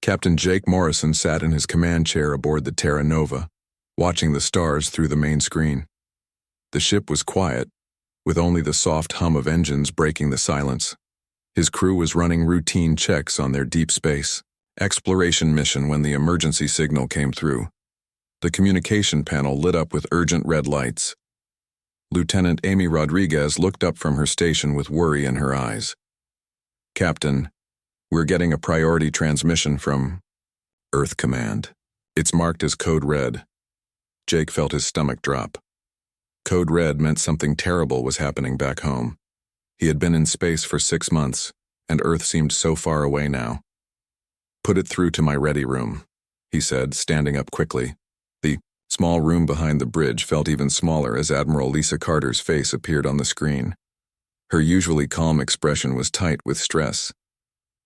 Captain Jake Morrison sat in his command chair aboard the Terra Nova, watching the stars through the main screen. The ship was quiet, with only the soft hum of engines breaking the silence. His crew was running routine checks on their deep space exploration mission when the emergency signal came through. The communication panel lit up with urgent red lights. Lieutenant Amy Rodriguez looked up from her station with worry in her eyes. "Captain, we're getting a priority transmission from Earth Command. It's marked as Code Red." Jake felt his stomach drop. Code Red meant something terrible was happening back home. He had been in space for 6 months, and Earth seemed so far away now. "Put it through to my ready room," he said, standing up quickly. The small room behind the bridge felt even smaller as Admiral Lisa Carter's face appeared on the screen. Her usually calm expression was tight with stress.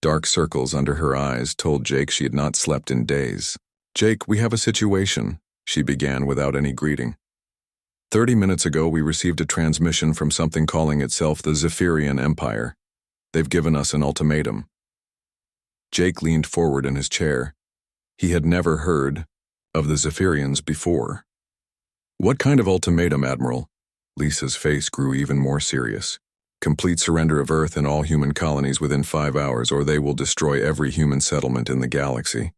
Dark circles under her eyes told Jake she had not slept in days. "Jake, we have a situation," she began without any greeting. 30 minutes ago, we received a transmission from something calling itself the Zephyrian Empire. They've given us an ultimatum." Jake leaned forward in his chair. He had never heard of the Zephyrians before. "What kind of ultimatum, Admiral?" Lisa's face grew even more serious. "Complete surrender of Earth and all human colonies within 5 hours, or they will destroy every human settlement in the galaxy."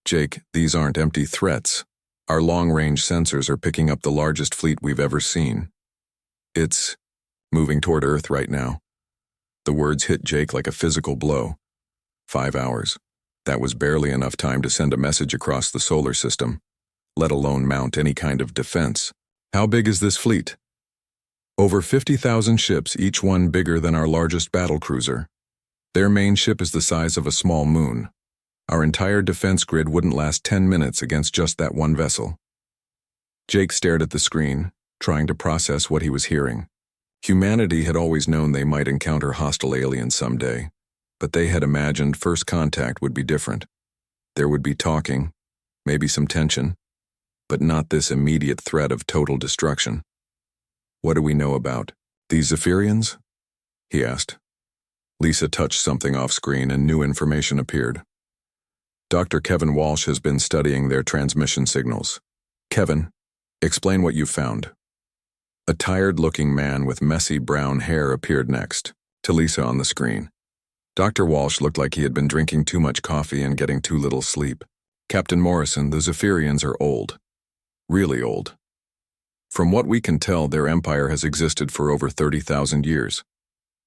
"Jake, these aren't empty threats. Our long-range sensors are picking up the largest fleet we've ever seen. It's moving toward Earth right now." The words hit Jake like a physical blow. 5 hours. That was barely enough time to send a message across the solar system, let alone mount any kind of defense. "How big is this fleet?" "Over 50,000 ships, each one bigger than our largest battlecruiser. Their main ship is the size of a small moon. Our entire defense grid wouldn't last 10 minutes against just that one vessel." Jake stared at the screen, trying to process what he was hearing. Humanity had always known they might encounter hostile aliens someday, but they had imagined first contact would be different. There would be talking, maybe some tension, but not this immediate threat of total destruction. "What do we know about these Zephyrians?" he asked. Lisa touched something off screen and new information appeared. "Dr. Kevin Walsh has been studying their transmission signals." "Kevin, explain what you found." A tired-looking man with messy brown hair appeared next to Lisa on the screen. Dr. Walsh looked like he had been drinking too much coffee and getting too little sleep. "Captain Morrison, the Zephyrians are old. Really old. From what we can tell, their empire has existed for over 30,000 years.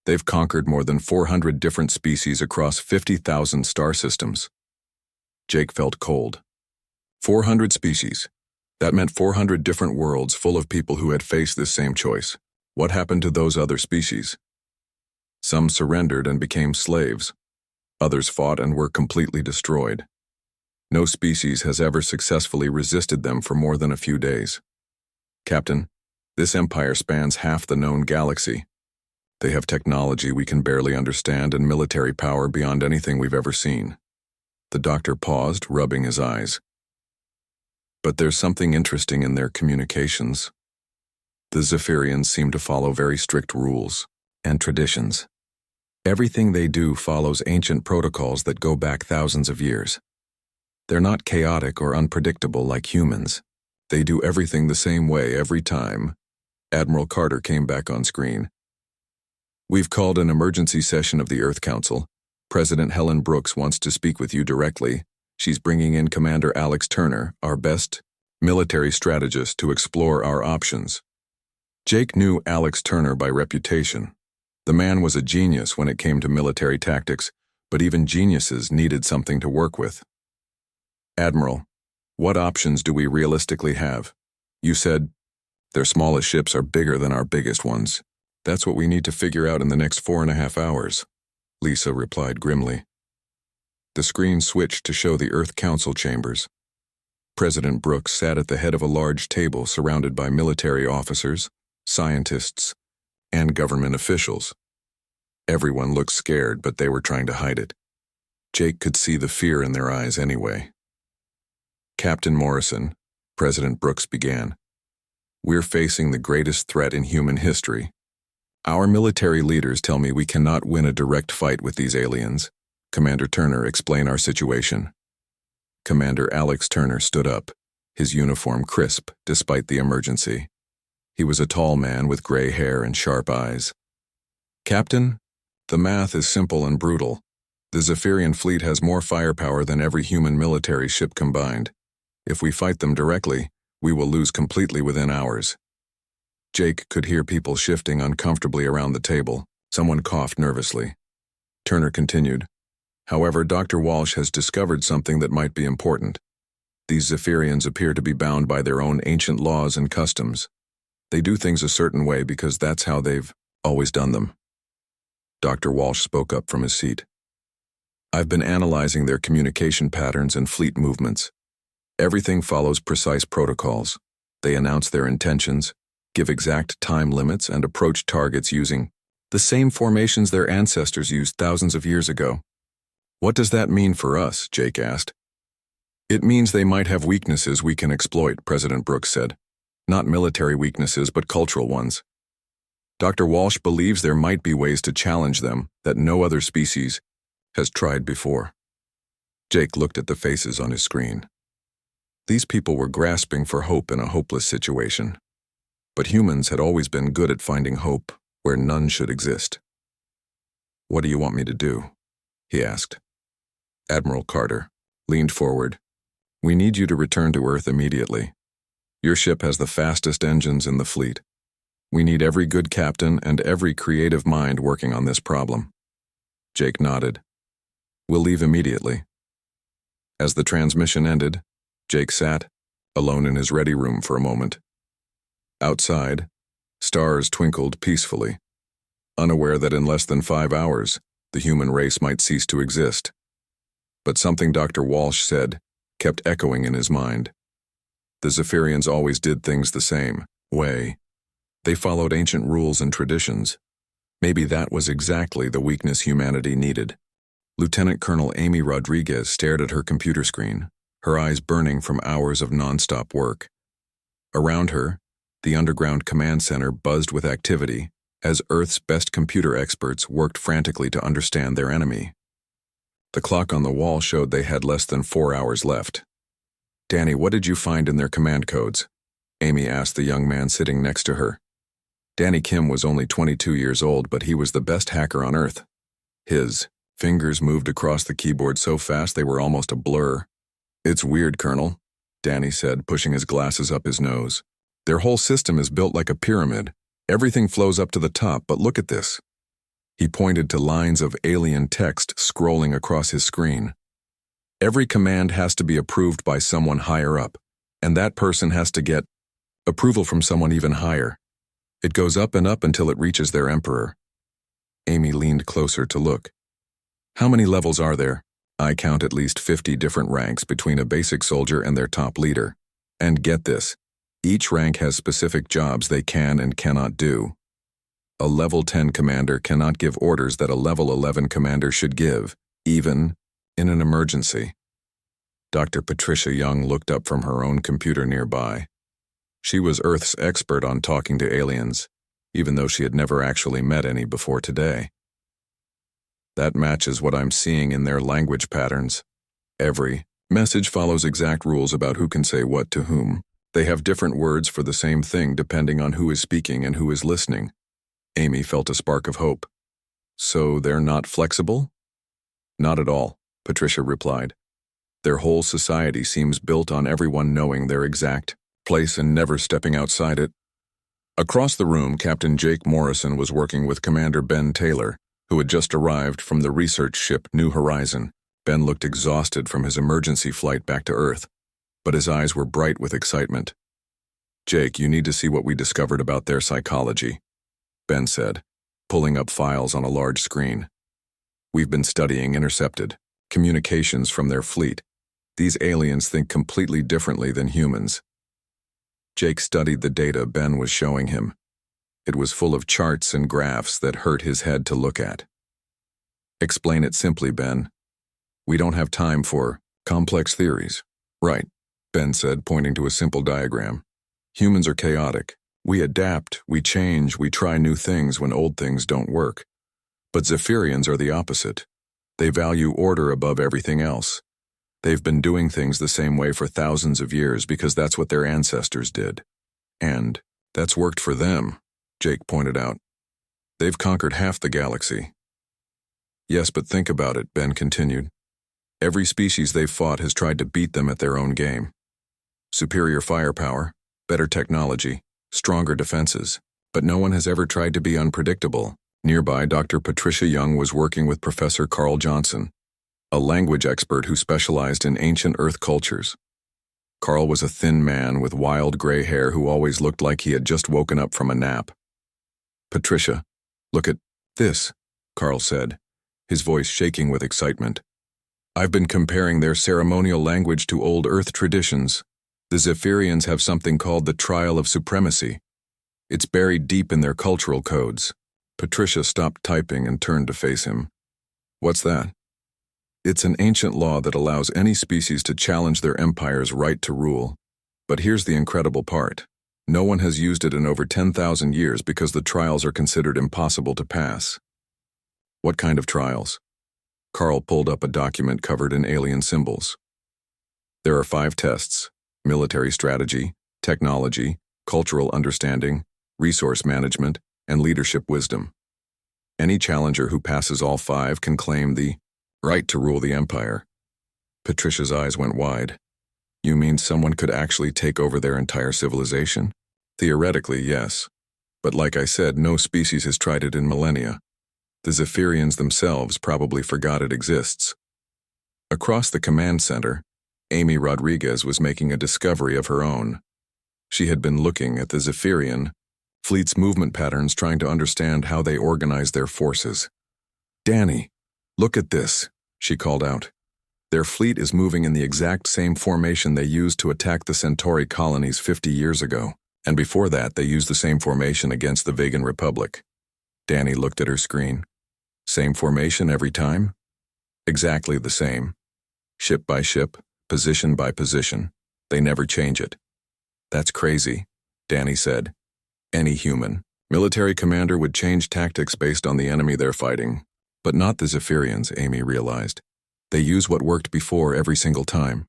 They've conquered more than 400 different species across 50,000 star systems." Jake felt cold. 400 species. That meant 400 different worlds full of people who had faced this same choice. What happened to those other species? Some surrendered and became slaves. Others fought and were completely destroyed. No species has ever successfully resisted them for more than a few days. "Captain, this empire spans half the known galaxy. They have technology we can barely understand and military power beyond anything we've ever seen." The doctor paused, rubbing his eyes. "But there's something interesting in their communications. The Zephyrians seem to follow very strict rules and traditions. Everything they do follows ancient protocols that go back thousands of years. They're not chaotic or unpredictable like humans. They do everything the same way every time." Admiral Carter came back on screen. "We've called an emergency session of the Earth Council. President Helen Brooks wants to speak with you directly. She's bringing in Commander Alex Turner, our best military strategist, to explore our options." Jake knew Alex Turner by reputation. The man was a genius when it came to military tactics, but even geniuses needed something to work with. "Admiral, what options do we realistically have? You said their smallest ships are bigger than our biggest ones. That's what we need to figure out in the next 4.5 hours." Lisa replied grimly. The screen switched to show the Earth Council chambers. President Brooks sat at the head of a large table surrounded by military officers, scientists, and government officials. Everyone looked scared, but they were trying to hide it. Jake could see the fear in their eyes anyway. "Captain Morrison," President Brooks began, "we're facing the greatest threat in human history. Our military leaders tell me we cannot win a direct fight with these aliens. Commander Turner, explain our situation. Commander Alex Turner stood up, his uniform crisp despite the emergency. He was a tall man with gray hair and sharp eyes. Captain, the math is simple and brutal. The Zephyrian fleet has more firepower than every human military ship combined. If we fight them directly, we will lose completely within hours. Jake could hear people shifting uncomfortably around the table. Someone coughed nervously. Turner continued. However, Dr. Walsh has discovered something that might be important. These Zephyrians appear to be bound by their own ancient laws and customs. They do things a certain way because that's how they've always done them. Dr. Walsh spoke up from his seat. I've been analyzing their communication patterns and fleet movements. Everything follows precise protocols. They announce their intentions, give exact time limits, and approach targets using the same formations their ancestors used thousands of years ago. What does that mean for us? Jake asked. It means they might have weaknesses we can exploit, President Brooks said. Not military weaknesses, but cultural ones. Dr. Walsh believes there might be ways to challenge them that no other species has tried before. Jake looked at the faces on his screen. These people were grasping for hope in a hopeless situation. But humans had always been good at finding hope where none should exist. What do you want me to do? He asked. Admiral Carter leaned forward. We need you to return to Earth immediately. Your ship has the fastest engines in the fleet. We need every good captain and every creative mind working on this problem. Jake nodded. We'll leave immediately. As the transmission ended, Jake sat, alone in his ready room for a moment. Outside, stars twinkled peacefully, unaware that in less than 5 hours, the human race might cease to exist. But something Dr. Walsh said kept echoing in his mind. The Zephyrians always did things the same way. They followed ancient rules and traditions. Maybe that was exactly the weakness humanity needed. Lieutenant Colonel Amy Rodriguez stared at her computer screen, her eyes burning from hours of nonstop work. Around her, the underground command center buzzed with activity as Earth's best computer experts worked frantically to understand their enemy. The clock on the wall showed they had less than 4 hours left. Danny, what did you find in their command codes? Amy asked the young man sitting next to her. Danny Kim was only 22 years old, but he was the best hacker on Earth. His fingers moved across the keyboard so fast they were almost a blur. It's weird, Colonel, Danny said, pushing his glasses up his nose. Their whole system is built like a pyramid. Everything flows up to the top, but look at this. He pointed to lines of alien text scrolling across his screen. Every command has to be approved by someone higher up, and that person has to get approval from someone even higher. It goes up and up until it reaches their emperor. Amy leaned closer to look. How many levels are there? I count at least 50 different ranks between a basic soldier and their top leader. And get this, each rank has specific jobs they can and cannot do. A level 10 commander cannot give orders that a level 11 commander should give, even in an emergency. Dr. Patricia Young looked up from her own computer nearby. She was Earth's expert on talking to aliens, even though she had never actually met any before today. That matches what I'm seeing in their language patterns. Every message follows exact rules about who can say what to whom. They have different words for the same thing depending on who is speaking and who is listening. Amy felt a spark of hope. So they're not flexible? Not at all, Patricia replied. Their whole society seems built on everyone knowing their exact place and never stepping outside it. Across the room, Captain Jake Morrison was working with Commander Ben Taylor, who had just arrived from the research ship New Horizon. Ben looked exhausted from his emergency flight back to Earth, but his eyes were bright with excitement. Jake, you need to see what we discovered about their psychology, Ben said, pulling up files on a large screen. We've been studying intercepted communications from their fleet. These aliens think completely differently than humans. Jake studied the data Ben was showing him. It was full of charts and graphs that hurt his head to look at. Explain it simply, Ben. We don't have time for complex theories. Right, Ben said, pointing to a simple diagram. Humans are chaotic. We adapt, we change, we try new things when old things don't work. But Zephyrians are the opposite. They value order above everything else. They've been doing things the same way for thousands of years because that's what their ancestors did. And that's worked for them, Jake pointed out. They've conquered half the galaxy. Yes, but think about it, Ben continued. Every species they've fought has tried to beat them at their own game. Superior firepower, better technology, stronger defenses, but no one has ever tried to be unpredictable. Nearby, Dr. Patricia Young was working with Professor Carl Johnson, a language expert who specialized in ancient Earth cultures. Carl was a thin man with wild gray hair who always looked like he had just woken up from a nap. Patricia, look at this, Carl said, his voice shaking with excitement. I've been comparing their ceremonial language to old Earth traditions. The Zephyrians have something called the Trial of Supremacy. It's buried deep in their cultural codes. Patricia stopped typing and turned to face him. What's that? It's an ancient law that allows any species to challenge their empire's right to rule. But here's the incredible part. No one has used it in over 10,000 years because the trials are considered impossible to pass. What kind of trials? Carl pulled up a document covered in alien symbols. There are 5 tests: military strategy, technology, cultural understanding, resource management, and leadership wisdom. Any challenger who passes all 5 can claim the right to rule the empire. Patricia's eyes went wide. You mean someone could actually take over their entire civilization? Theoretically, yes. But like I said, no species has tried it in millennia. The Zephyrians themselves probably forgot it exists. Across the command center, Amy Rodriguez was making a discovery of her own. She had been looking at the Zephyrian fleet's movement patterns, trying to understand how they organize their forces. Danny, look at this, she called out. Their fleet is moving in the exact same formation they used to attack the Centauri colonies 50 years ago, and before that they used the same formation against the Vegan Republic. Danny looked at her screen. Same formation every time? Exactly the same. Ship by ship, position by position. They never change it. That's crazy, Danny said. Any human, military commander would change tactics based on the enemy they're fighting. But not the Zephyrians, Amy realized. They use what worked before every single time.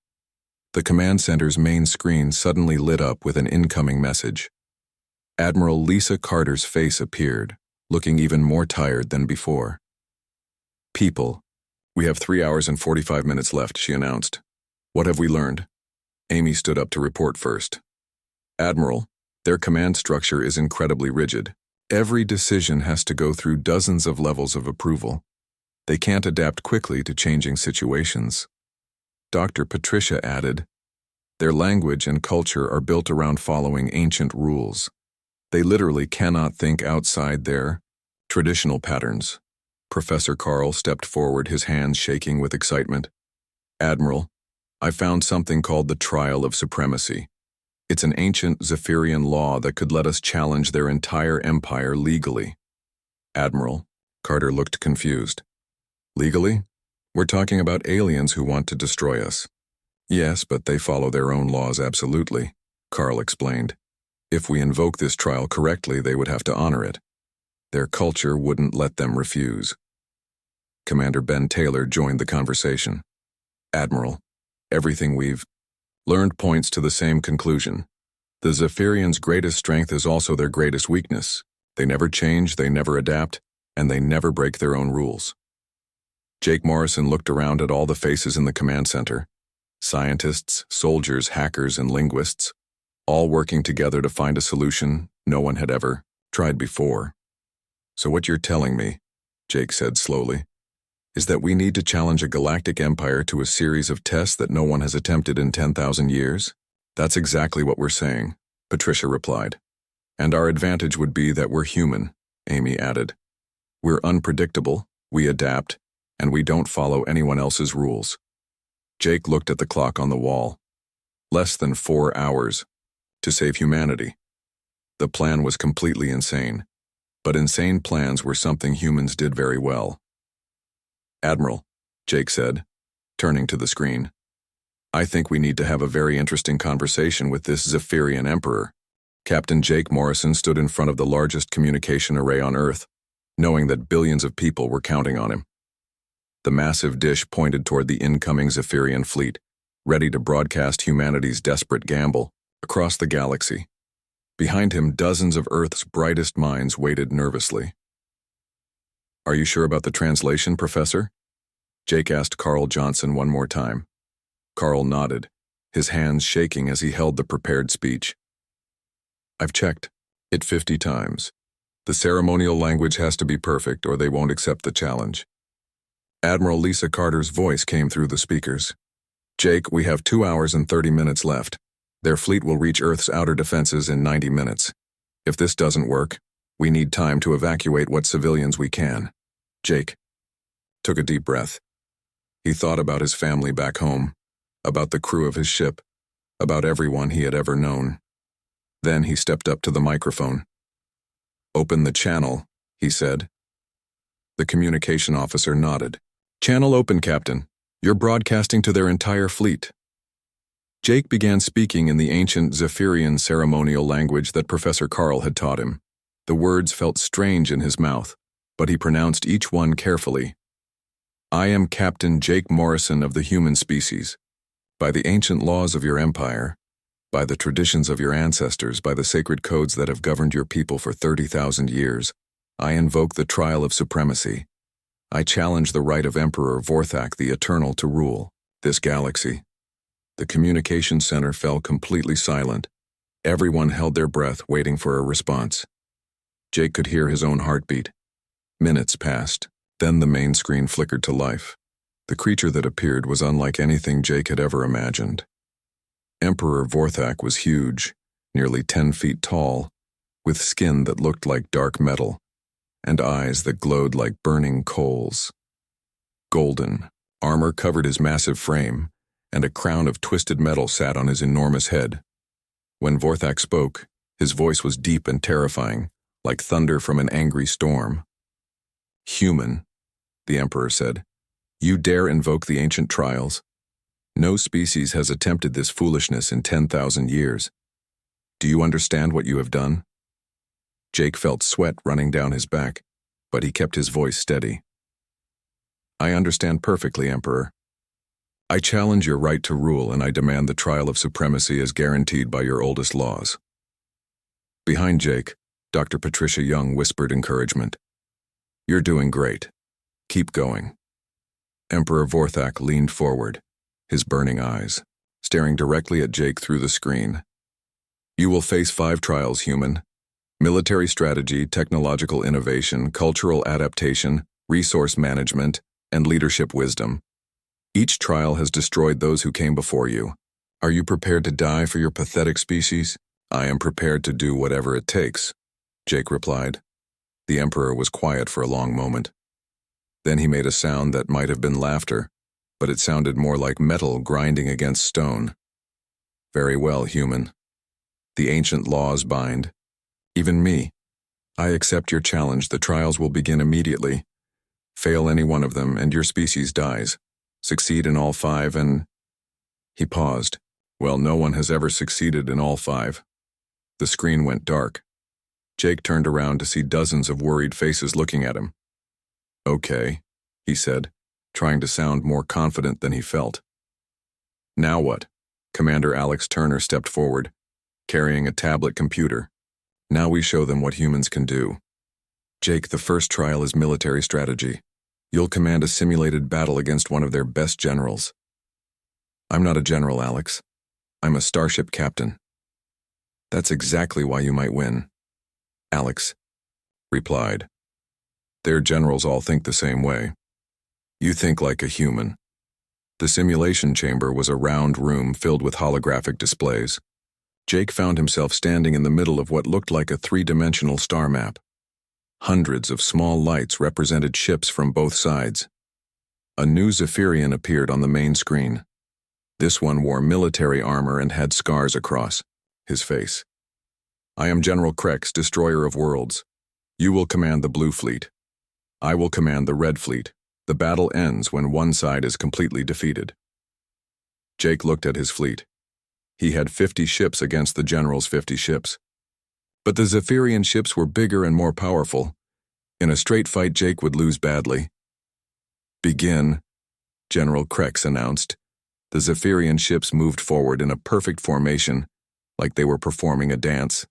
The command center's main screen suddenly lit up with an incoming message. Admiral Lisa Carter's face appeared, looking even more tired than before. People, we have 3 hours and 45 minutes left, she announced. What have we learned? Amy stood up to report first. Admiral, their command structure is incredibly rigid. Every decision has to go through dozens of levels of approval. They can't adapt quickly to changing situations. Dr. Patricia added, their language and culture are built around following ancient rules. They literally cannot think outside their traditional patterns. Professor Carl stepped forward, his hands shaking with excitement. Admiral, I found something called the Trial of Supremacy. It's an ancient Zephyrian law that could let us challenge their entire empire legally. Admiral, Carter looked confused. Legally? We're talking about aliens who want to destroy us. Yes, but they follow their own laws absolutely, Carl explained. If we invoke this trial correctly, they would have to honor it. Their culture wouldn't let them refuse. Commander Ben Taylor joined the conversation. Admiral, everything we've learned points to the same conclusion. The Zephyrians' greatest strength is also their greatest weakness. They never change, they never adapt, and they never break their own rules. Jake Morrison looked around at all the faces in the command center. Scientists, soldiers, hackers, and linguists, all working together to find a solution no one had ever tried before. So what you're telling me, Jake said slowly, is that we need to challenge a galactic empire to a series of tests that no one has attempted in 10,000 years? That's exactly what we're saying, Patricia replied. And our advantage would be that we're human, Amy added. We're unpredictable, we adapt, and we don't follow anyone else's rules. Jake looked at the clock on the wall. Less than 4 hours to save humanity. The plan was completely insane, but insane plans were something humans did very well. Admiral, Jake said, turning to the screen. I think we need to have a very interesting conversation with this Zephyrian emperor. Captain Jake Morrison stood in front of the largest communication array on Earth, knowing that billions of people were counting on him. The massive dish pointed toward the incoming Zephyrian fleet, ready to broadcast humanity's desperate gamble across the galaxy. Behind him, dozens of Earth's brightest minds waited nervously. "Are you sure about the translation, Professor?" Jake asked Carl Johnson one more time. Carl nodded, his hands shaking as he held the prepared speech. "I've checked it 50 times. The ceremonial language has to be perfect or they won't accept the challenge." Admiral Lisa Carter's voice came through the speakers. "Jake, we have 2 hours and 30 minutes left. Their fleet will reach Earth's outer defenses in 90 minutes. If this doesn't work, we need time to evacuate what civilians we can." Jake took a deep breath. He thought about his family back home, about the crew of his ship, about everyone he had ever known. Then he stepped up to the microphone. "Open the channel," he said. The communication officer nodded. "Channel open, Captain. You're broadcasting to their entire fleet." Jake began speaking in the ancient Zephyrian ceremonial language that Professor Carl had taught him. The words felt strange in his mouth, but he pronounced each one carefully. "I am Captain Jake Morrison of the human species. By the ancient laws of your empire, by the traditions of your ancestors, by the sacred codes that have governed your people for 30,000 years, I invoke the trial of supremacy. I challenge the right of Emperor Vorthak the Eternal to rule this galaxy." The communication center fell completely silent. Everyone held their breath, waiting for a response. Jake could hear his own heartbeat. Minutes passed. Then the main screen flickered to life. The creature that appeared was unlike anything Jake had ever imagined. Emperor Vorthak was huge, nearly 10 feet tall, with skin that looked like dark metal, and eyes that glowed like burning coals. Golden armor covered his massive frame, and a crown of twisted metal sat on his enormous head. When Vorthak spoke, his voice was deep and terrifying, like thunder from an angry storm. "Human," the Emperor said, "you dare invoke the ancient trials? No species has attempted this foolishness in 10,000 years. Do you understand what you have done?" Jake felt sweat running down his back, but he kept his voice steady. "I understand perfectly, Emperor. I challenge your right to rule, and I demand the trial of supremacy as guaranteed by your oldest laws." Behind Jake, Dr. Patricia Young whispered encouragement. "You're doing great. Keep going." Emperor Vorthak leaned forward, his burning eyes staring directly at Jake through the screen. "You will face 5 trials, human. Military strategy, technological innovation, cultural adaptation, resource management, and leadership wisdom. Each trial has destroyed those who came before you. Are you prepared to die for your pathetic species?" "I am prepared to do whatever it takes," Jake replied. The Emperor was quiet for a long moment. Then he made a sound that might have been laughter, but it sounded more like metal grinding against stone. "Very well, human. The ancient laws bind. Even me. I accept your challenge. The trials will begin immediately. Fail any one of them, and your species dies. Succeed in all 5 and—" He paused. "Well, no one has ever succeeded in all 5. The screen went dark. Jake turned around to see dozens of worried faces looking at him. "Okay," he said, trying to sound more confident than he felt. "Now what?" Commander Alex Turner stepped forward, carrying a tablet computer. "Now we show them what humans can do. Jake, the first trial is military strategy. You'll command a simulated battle against one of their best generals." "I'm not a general, Alex. I'm a starship captain." "That's exactly why you might win," Alex replied. "Their generals all think the same way. You think like a human." The simulation chamber was a round room filled with holographic displays. Jake found himself standing in the middle of what looked like a 3-dimensional star map. Hundreds of small lights represented ships from both sides. A new Zephyrian appeared on the main screen. This one wore military armor and had scars across his face. "I am General Krex, Destroyer of Worlds. You will command the Blue Fleet. I will command the Red Fleet. The battle ends when one side is completely defeated." Jake looked at his fleet. He had 50 ships against the General's 50 ships. But the Zephyrian ships were bigger and more powerful. In a straight fight, Jake would lose badly. Begin, General Krex announced. The Zephyrian ships moved forward in a perfect formation, like they were performing a dance.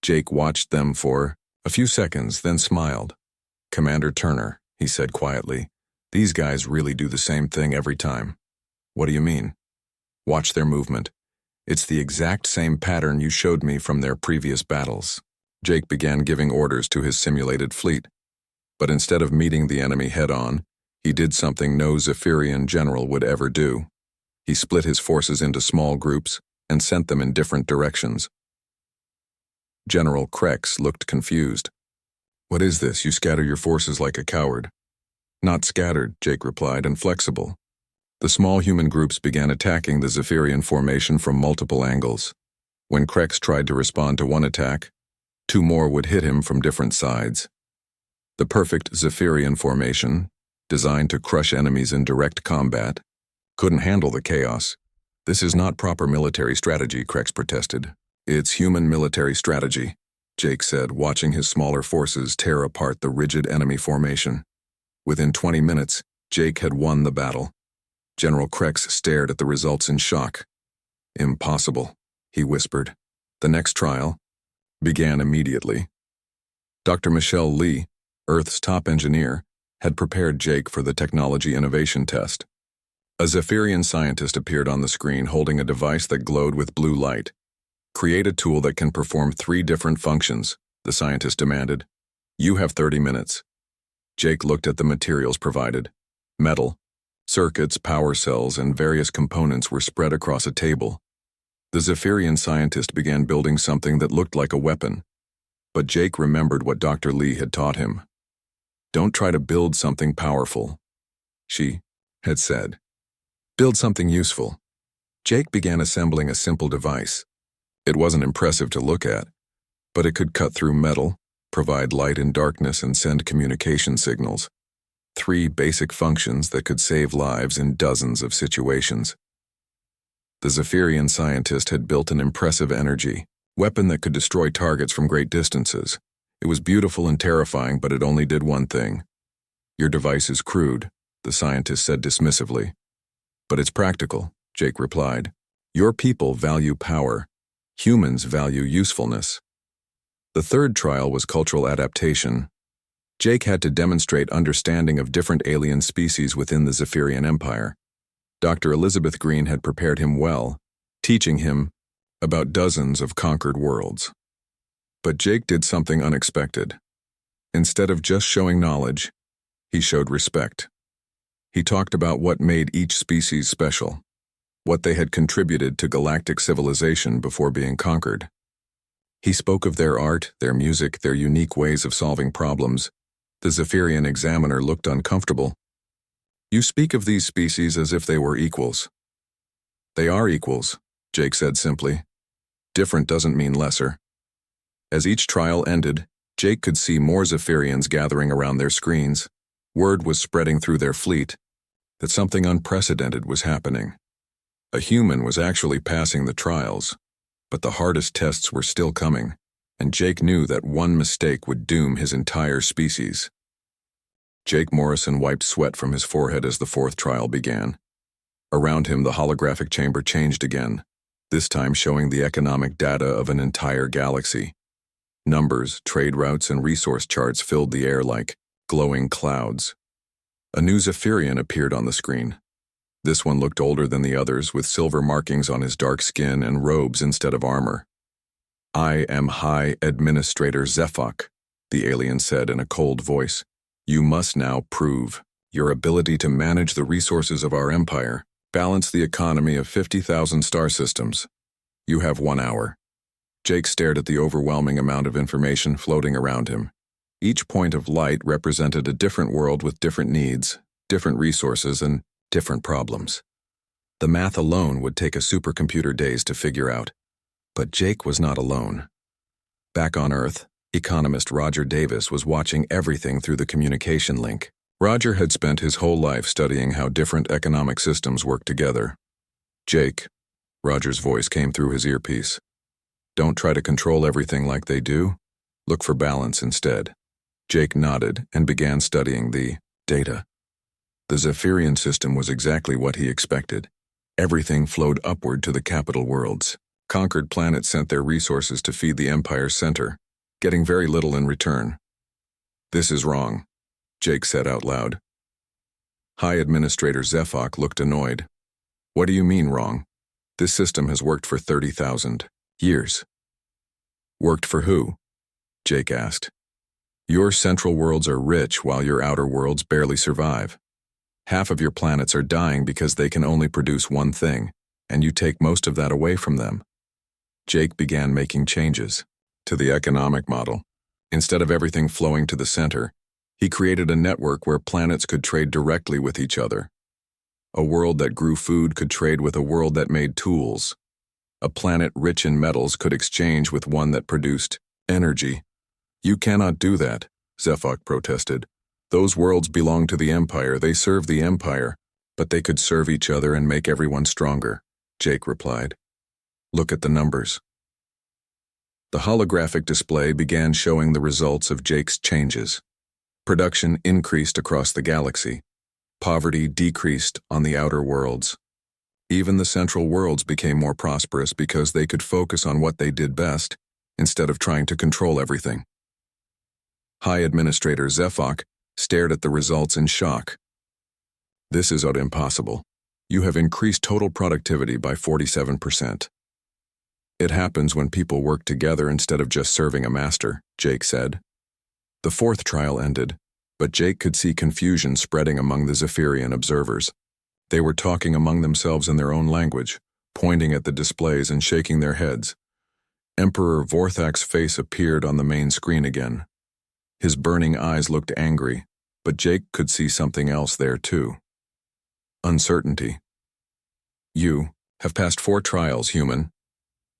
Jake watched them for a few seconds, then smiled. "Commander Turner," he said quietly, "these guys really do the same thing every time." "What do you mean?" "Watch their movement. It's the exact same pattern you showed me from their previous battles." Jake began giving orders to his simulated fleet. But instead of meeting the enemy head-on, he did something no Zephyrian general would ever do. He split his forces into small groups and sent them in different directions. General Krex looked confused. "What is this? You scatter your forces like a coward." "Not scattered," Jake replied, "and flexible." The small human groups began attacking the Zephyrian formation from multiple angles. When Krex tried to respond to one attack, two more would hit him from different sides. The perfect Zephyrian formation, designed to crush enemies in direct combat, couldn't handle the chaos. "This is not proper military strategy," Krex protested. "It's human military strategy," Jake said, watching his smaller forces tear apart the rigid enemy formation. Within 20 minutes, Jake had won the battle. General Krex stared at the results in shock. "Impossible," he whispered. The next trial began immediately. Dr. Michelle Lee, Earth's top engineer, had prepared Jake for the technology innovation test. A Zephyrian scientist appeared on the screen holding a device that glowed with blue light. "Create a tool that can perform 3 different functions," the scientist demanded. "You have 30 minutes. Jake looked at the materials provided. Metal, circuits, power cells, and various components were spread across a table. The Zephyrian scientist began building something that looked like a weapon. But Jake remembered what Dr. Lee had taught him. "Don't try to build something powerful," she had said. "Build something useful." Jake began assembling a simple device. It wasn't impressive to look at, but it could cut through metal, provide light in darkness, and send communication signals. 3 basic functions that could save lives in dozens of situations. The Zephyrian scientist had built an impressive energy weapon that could destroy targets from great distances. It was beautiful and terrifying, but it only did one thing. "Your device is crude," the scientist said dismissively. "But it's practical," Jake replied. "Your people value power. Humans value usefulness." The third trial was cultural adaptation. Jake had to demonstrate understanding of different alien species within the Zephyrian Empire. Dr. Elizabeth Green had prepared him well, teaching him about dozens of conquered worlds. But Jake did something unexpected. Instead of just showing knowledge, he showed respect. He talked about what made each species special, what they had contributed to galactic civilization before being conquered. He spoke of their art, their music, their unique ways of solving problems. The Zephyrian examiner looked uncomfortable. "You speak of these species as if they were equals." "They are equals," Jake said simply. "Different doesn't mean lesser." As each trial ended, Jake could see more Zephyrians gathering around their screens. Word was spreading through their fleet that something unprecedented was happening. A human was actually passing the trials, but the hardest tests were still coming, and Jake knew that one mistake would doom his entire species. Jake Morrison wiped sweat from his forehead as the 4th trial began. Around him, the holographic chamber changed again, this time showing the economic data of an entire galaxy. Numbers, trade routes, and resource charts filled the air like glowing clouds. A new Zephyrian appeared on the screen. This one looked older than the others, with silver markings on his dark skin and robes instead of armor. "I am High Administrator Zephok," the alien said in a cold voice. "You must now prove your ability to manage the resources of our empire, balance the economy of 50,000 star systems. You have 1 hour." Jake stared at the overwhelming amount of information floating around him. Each point of light represented a different world with different needs, different resources, and different problems. The math alone would take a supercomputer days to figure out. But Jake was not alone. Back on Earth, economist Roger Davis was watching everything through the communication link. Roger had spent his whole life studying how different economic systems work together. "Jake," Roger's voice came through his earpiece. "Don't try to control everything like they do. Look for balance instead." Jake nodded and began studying the data. The Zephyrian system was exactly what he expected. Everything flowed upward to the capital worlds. Conquered planets sent their resources to feed the Empire's center, getting very little in return. "This is wrong," Jake said out loud. High Administrator Zephok looked annoyed. "What do you mean wrong? This system has worked for 30,000 years." "Worked for who?" Jake asked. "Your central worlds are rich while your outer worlds barely survive. Half of your planets are dying because they can only produce one thing, and you take most of that away from them." Jake began making changes to the economic model. Instead of everything flowing to the center, he created a network where planets could trade directly with each other. A world that grew food could trade with a world that made tools. A planet rich in metals could exchange with one that produced energy. "You cannot do that," Zephok protested. "Those worlds belong to the Empire. They serve the Empire, but they could serve each other and make everyone stronger," Jake replied. "Look at the numbers." The holographic display began showing the results of Jake's changes. Production increased across the galaxy. Poverty decreased on the outer worlds. Even the central worlds became more prosperous because they could focus on what they did best instead of trying to control everything. High Administrator Zephok stared at the results in shock. "This is impossible. You have increased total productivity by 47%. "It happens when people work together instead of just serving a master," Jake said. The fourth trial ended, but Jake could see confusion spreading among the Zephyrian observers. They were talking among themselves in their own language, pointing at the displays and shaking their heads. Emperor Vorthak's face appeared on the main screen again. His burning eyes looked angry, but Jake could see something else there too. Uncertainty. "You have passed 4 trials, human,"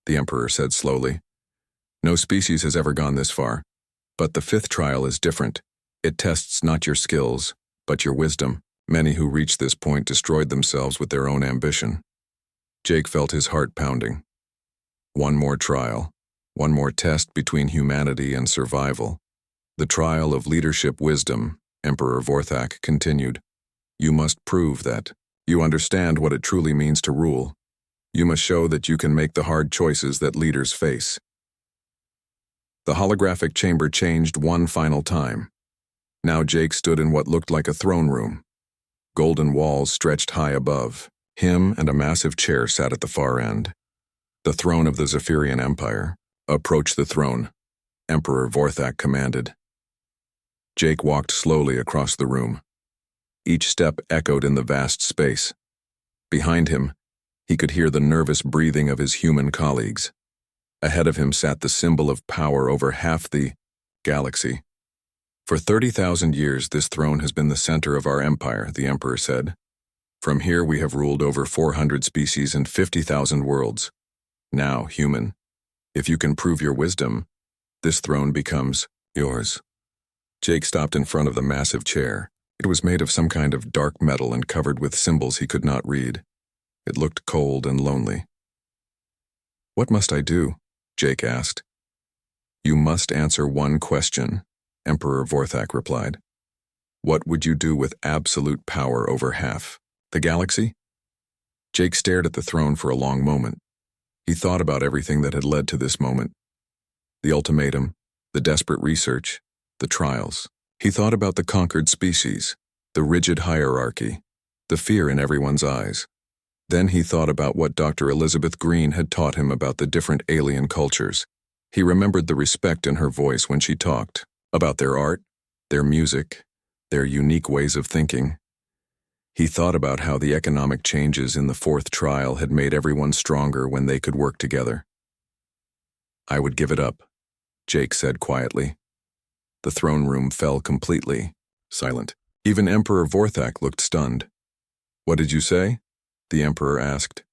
the Emperor said slowly. "No species has ever gone this far, but the 5th trial is different. It tests not your skills, but your wisdom. Many who reached this point destroyed themselves with their own ambition." Jake felt his heart pounding. One more trial, one more test between humanity and survival. "The trial of leadership wisdom," Emperor Vorthak continued. "You must prove that you understand what it truly means to rule. You must show that you can make the hard choices that leaders face." The holographic chamber changed one final time. Now Jake stood in what looked like a throne room. Golden walls stretched high above. Him and a massive chair sat at the far end. "The throne of the Zephyrian Empire. Approach the throne," Emperor Vorthak commanded. Jake walked slowly across the room. Each step echoed in the vast space. Behind him, he could hear the nervous breathing of his human colleagues. Ahead of him sat the symbol of power over half the galaxy. "For 30,000 years, this throne has been the center of our empire," the Emperor said. "From here we have ruled over 400 species and 50,000 worlds. Now, human, if you can prove your wisdom, this throne becomes yours." Jake stopped in front of the massive chair. It was made of some kind of dark metal and covered with symbols he could not read. It looked cold and lonely. "What must I do?" Jake asked. "You must answer one question," Emperor Vorthak replied. "What would you do with absolute power over half the galaxy?" Jake stared at the throne for a long moment. He thought about everything that had led to this moment. The ultimatum, the desperate research, the trials. He thought about the conquered species, the rigid hierarchy, the fear in everyone's eyes. Then he thought about what Dr. Elizabeth Green had taught him about the different alien cultures. He remembered the respect in her voice when she talked about their art, their music, their unique ways of thinking. He thought about how the economic changes in the 4th trial had made everyone stronger when they could work together. "I would give it up," Jake said quietly. The throne room fell completely silent. Even Emperor Vorthak looked stunned. "What did you say?" the Emperor asked.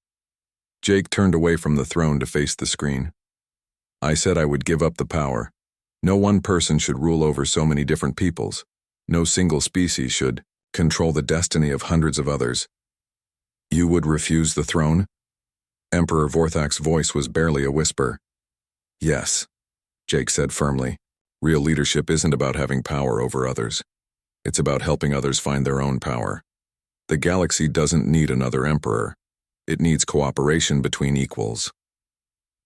Jake turned away from the throne to face the screen. "I said I would give up the power. No one person should rule over so many different peoples. No single species should control the destiny of hundreds of others." "You would refuse the throne?" Emperor Vorthak's voice was barely a whisper. "Yes," Jake said firmly. "Real leadership isn't about having power over others. It's about helping others find their own power." The galaxy doesn't need another emperor. It needs cooperation between equals.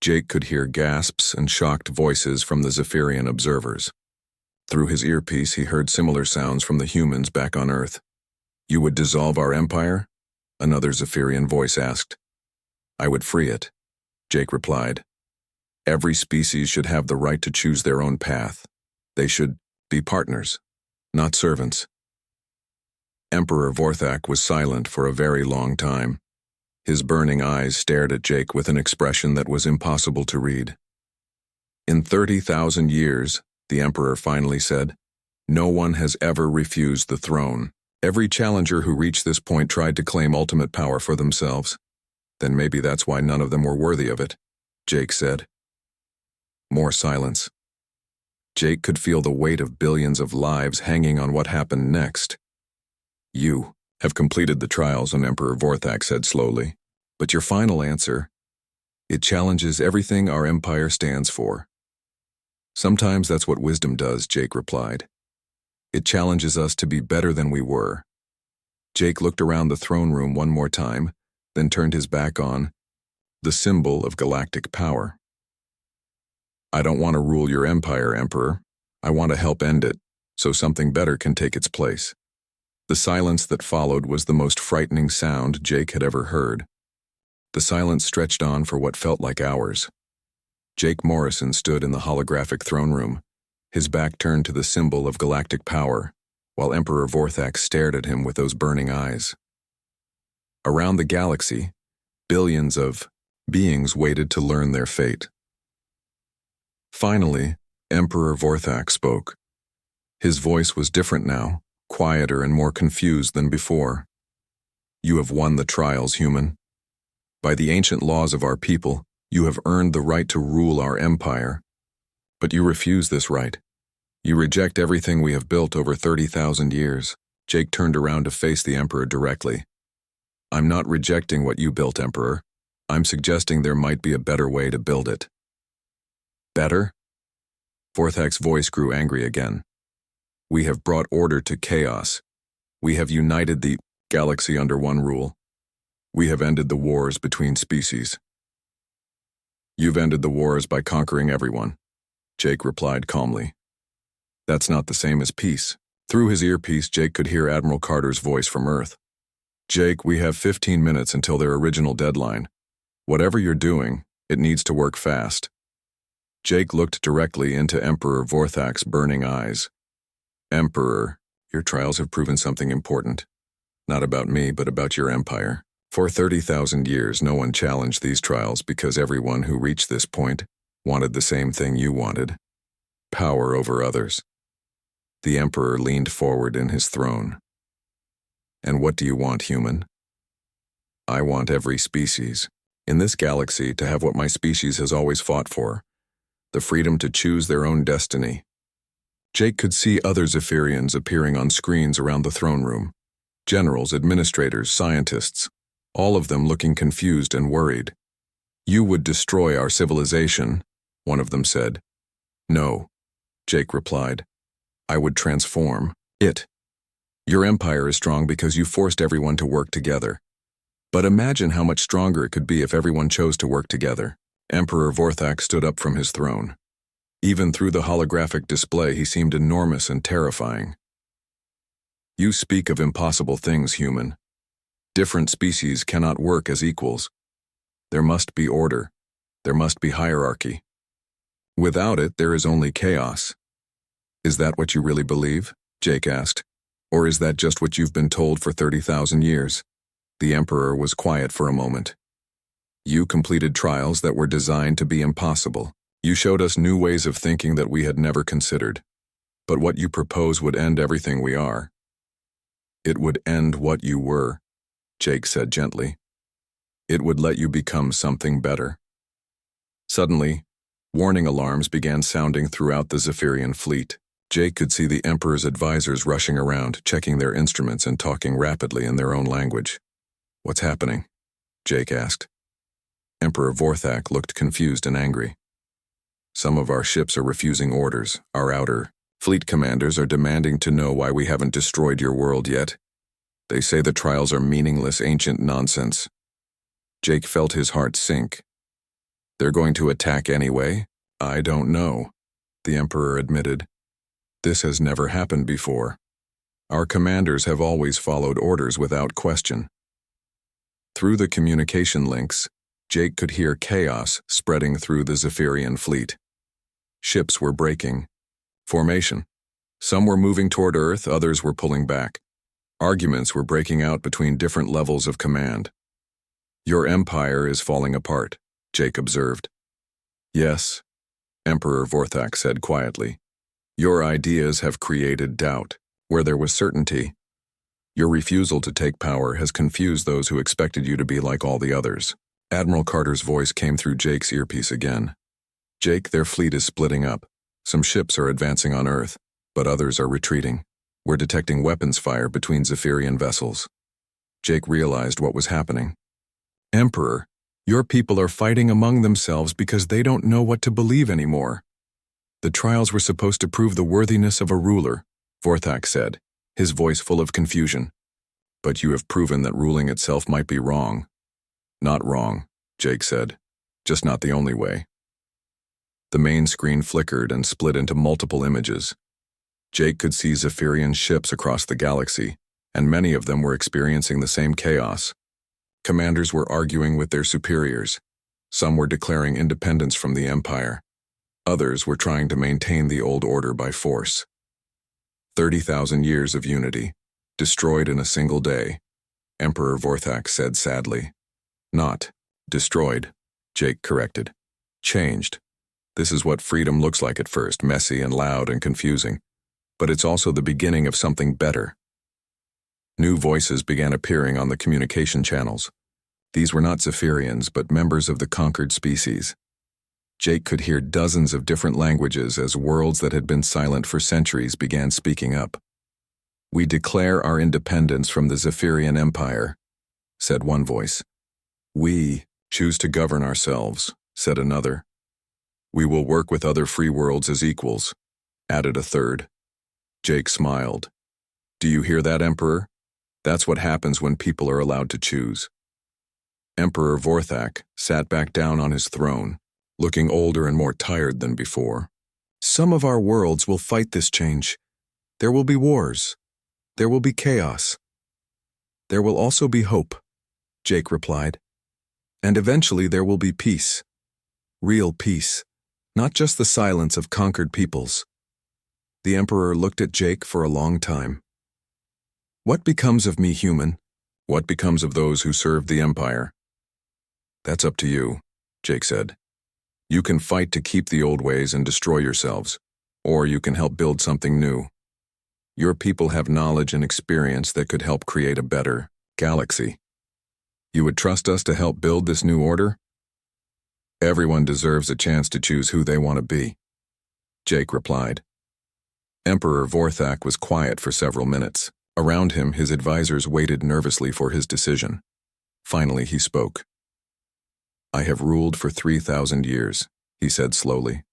Jake could hear gasps and shocked voices from the Zephyrian observers. Through his earpiece, he heard similar sounds from the humans back on Earth. "You would dissolve our empire?" Another Zephyrian voice asked. "I would free it," Jake replied. "Every species should have the right to choose their own path. They should be partners, not servants." Emperor Vorthak was silent for a very long time. His burning eyes stared at Jake with an expression that was impossible to read. "In 30,000 years, the Emperor finally said, no one has ever refused the throne. Every challenger who reached this point tried to claim ultimate power for themselves. Then maybe that's why none of them were worthy of it," Jake said. More silence. Jake could feel the weight of billions of lives hanging on what happened next. "You have completed the trials," Emperor Vorthak said slowly. "But your final answer, it challenges everything our empire stands for." "Sometimes that's what wisdom does," Jake replied. "It challenges us to be better than we were." Jake looked around the throne room one more time, then turned his back on the symbol of galactic power. "I don't want to rule your empire, Emperor. I want to help end it, so something better can take its place." The silence that followed was the most frightening sound Jake had ever heard. The silence stretched on for what felt like hours. Jake Morrison stood in the holographic throne room, his back turned to the symbol of galactic power, while Emperor Vorthak stared at him with those burning eyes. Around the galaxy, billions of beings waited to learn their fate. Finally, Emperor Vorthak spoke. His voice was different now, quieter and more confused than before. "You have won the trials, human. By the ancient laws of our people, you have earned the right to rule our empire. But you refuse this right. You reject everything we have built over 30,000 years. Jake turned around to face the Emperor directly. "I'm not rejecting what you built, Emperor. I'm suggesting there might be a better way to build it." "Better?" Vorthak's voice grew angry again. "We have brought order to chaos. We have united the galaxy under one rule. We have ended the wars between species." "You've ended the wars by conquering everyone," Jake replied calmly. "That's not the same as peace." Through his earpiece, Jake could hear Admiral Carter's voice from Earth. "Jake, we have 15 minutes until their original deadline. Whatever you're doing, it needs to work fast." Jake looked directly into Emperor Vorthak's burning eyes. "Emperor, your trials have proven something important. Not about me, but about your empire. For 30,000 years, no one challenged these trials because everyone who reached this point wanted the same thing you wanted: power over others." The Emperor leaned forward in his throne. "And what do you want, human?" "I want every species in this galaxy to have what my species has always fought for: the freedom to choose their own destiny." Jake could see other Zephyrians appearing on screens around the throne room. Generals, administrators, scientists, all of them looking confused and worried. "You would destroy our civilization," one of them said. "No," Jake replied. "I would transform it. Your empire is strong because you forced everyone to work together. But imagine how much stronger it could be if everyone chose to work together." Emperor Vorthak stood up from his throne. Even through the holographic display, he seemed enormous and terrifying. "You speak of impossible things, human. Different species cannot work as equals. There must be order. There must be hierarchy. Without it, there is only chaos." "Is that what you really believe?" Jake asked. "Or is that just what you've been told for 30,000 years? The Emperor was quiet for a moment. "You completed trials that were designed to be impossible. You showed us new ways of thinking that we had never considered. But what you propose would end everything we are." "It would end what you were," Jake said gently. "It would let you become something better." Suddenly, warning alarms began sounding throughout the Zephyrian fleet. Jake could see the Emperor's advisors rushing around, checking their instruments and talking rapidly in their own language. "What's happening?" Jake asked. Emperor Vorthak looked confused and angry. "Some of our ships are refusing orders. Our outer fleet commanders are demanding to know why we haven't destroyed your world yet. They say the trials are meaningless, ancient nonsense. Jake felt his heart sink. They're going to attack anyway? I don't know, the Emperor admitted. This has never happened before. Our commanders have always followed orders without question. Through the communication links, Jake could hear chaos spreading through the Zephyrian fleet. Ships were breaking. Formation. Some were moving toward Earth, others were pulling back. Arguments were breaking out between different levels of command. Your empire is falling apart, Jake observed. Yes, Emperor Vorthak said quietly. Your ideas have created doubt, where there was certainty. Your refusal to take power has confused those who expected you to be like all the others. Admiral Carter's voice came through Jake's earpiece again. Jake, their fleet is splitting up. Some ships are advancing on Earth, but others are retreating. We're detecting weapons fire between Zephyrian vessels. Jake realized what was happening. Emperor, your people are fighting among themselves because they don't know what to believe anymore. The trials were supposed to prove the worthiness of a ruler, Vorthak said, his voice full of confusion. But you have proven that ruling itself might be wrong. Not wrong, Jake said, just not the only way. The main screen flickered and split into multiple images. Jake could see Zephyrian ships across the galaxy, and many of them were experiencing the same chaos. Commanders were arguing with their superiors. Some were declaring independence from the Empire. Others were trying to maintain the old order by force. 30,000 years of unity, destroyed in a single day, Emperor Vorthak said sadly. Not destroyed, Jake corrected. Changed. This is what freedom looks like at first, messy and loud and confusing. But it's also the beginning of something better. New voices began appearing on the communication channels. These were not Zephyrians, but members of the conquered species. Jake could hear dozens of different languages as worlds that had been silent for centuries began speaking up. We declare our independence from the Zephyrian Empire, said one voice. We choose to govern ourselves, said another. We will work with other free worlds as equals, added a third. Jake smiled. Do you hear that, Emperor? That's what happens when people are allowed to choose. Emperor Vorthak sat back down on his throne, looking older and more tired than before. Some of our worlds will fight this change. There will be wars. There will be chaos. There will also be hope, Jake replied. And eventually there will be peace. Real peace, not just the silence of conquered peoples. The Emperor looked at Jake for a long time. What becomes of me, human? What becomes of those who serve the Empire? That's up to you, Jake said. You can fight to keep the old ways and destroy yourselves, or you can help build something new. Your people have knowledge and experience that could help create a better galaxy. You would trust us to help build this new order? Everyone deserves a chance to choose who they want to be, Jake replied. Emperor Vorthak was quiet for several minutes. Around him, his advisors waited nervously for his decision. Finally, he spoke. I have ruled for 3,000 years, he said slowly.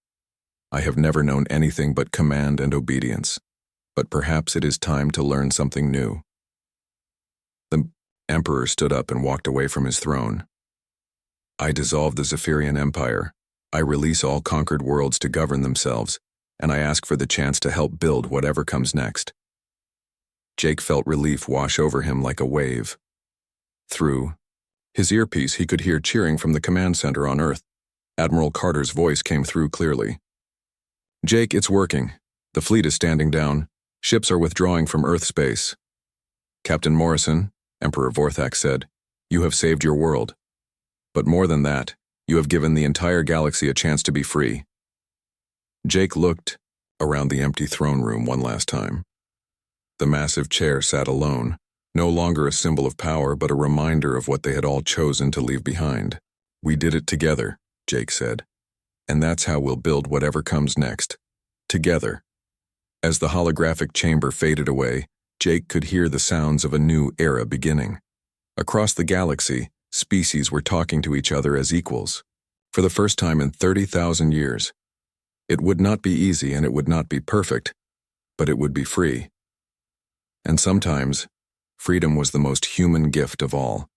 I have never known anything but command and obedience, but perhaps it is time to learn something new. The Emperor stood up and walked away from his throne. I dissolve the Zephyrian Empire. I release all conquered worlds to govern themselves, and I ask for the chance to help build whatever comes next. Jake felt relief wash over him like a wave. Through his earpiece, he could hear cheering from the command center on Earth. Admiral Carter's voice came through clearly. Jake, it's working. The fleet is standing down. Ships are withdrawing from Earth space. Captain Morrison, Emperor Vorthak said, you have saved your world. But more than that, you have given the entire galaxy a chance to be free. Jake looked around the empty throne room one last time. The massive chair sat alone, no longer a symbol of power, but a reminder of what they had all chosen to leave behind. We did it together, Jake said. And that's how we'll build whatever comes next. Together. As the holographic chamber faded away, Jake could hear the sounds of a new era beginning. Across the galaxy, species were talking to each other as equals. For the first time in 30,000 years. It would not be easy and it would not be perfect, but it would be free. And sometimes, Freedom was the most human gift of all.